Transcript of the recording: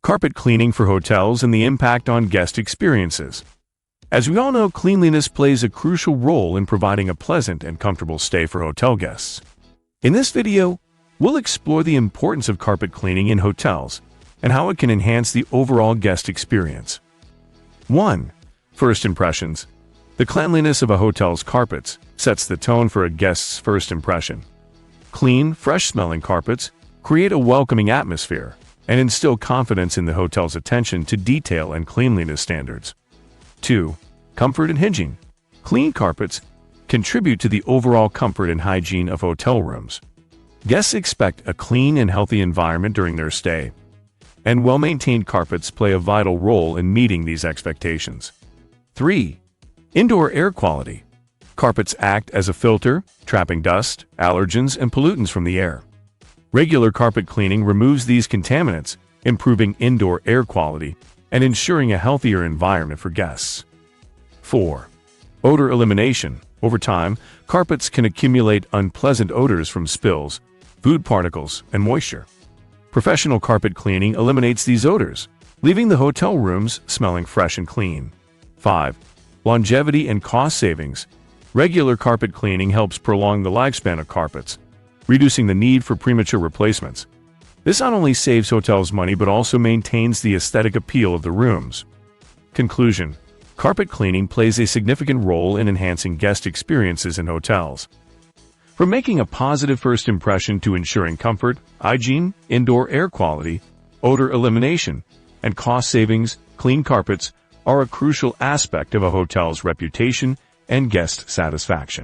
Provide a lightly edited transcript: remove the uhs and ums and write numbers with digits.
Carpet cleaning for hotels and the impact on guest experiences. As we all know, cleanliness plays a crucial role in providing a pleasant and comfortable stay for hotel guests. In this video, we'll explore the importance of carpet cleaning in hotels and how it can enhance the overall guest experience. 1. First impressions. The cleanliness of a hotel's carpets sets the tone for a guest's first impression. Clean, fresh-smelling carpets create a welcoming atmosphere and instill confidence in the hotel's attention to detail and cleanliness standards. 2. Comfort and hygiene. Clean carpets contribute to the overall comfort and hygiene of hotel rooms. Guests expect a clean and healthy environment during their stay, and well-maintained carpets play a vital role in meeting these expectations. 3. Indoor air quality. Carpets act as a filter, trapping dust, allergens, and pollutants from the air. Regular carpet cleaning removes these contaminants, improving indoor air quality and ensuring a healthier environment for guests. 4. Odor elimination. Over time, carpets can accumulate unpleasant odors from spills, food particles, and moisture. Professional carpet cleaning eliminates these odors, leaving the hotel rooms smelling fresh and clean. 5. Longevity and cost savings. Regular carpet cleaning helps prolong the lifespan of carpets, reducing the need for premature replacements. This not only saves hotels money but also maintains the aesthetic appeal of the rooms. Conclusion. Carpet cleaning plays a significant role in enhancing guest experiences in hotels. From making a positive first impression to ensuring comfort, hygiene, indoor air quality, odor elimination, and cost savings, clean carpets are a crucial aspect of a hotel's reputation and guest satisfaction.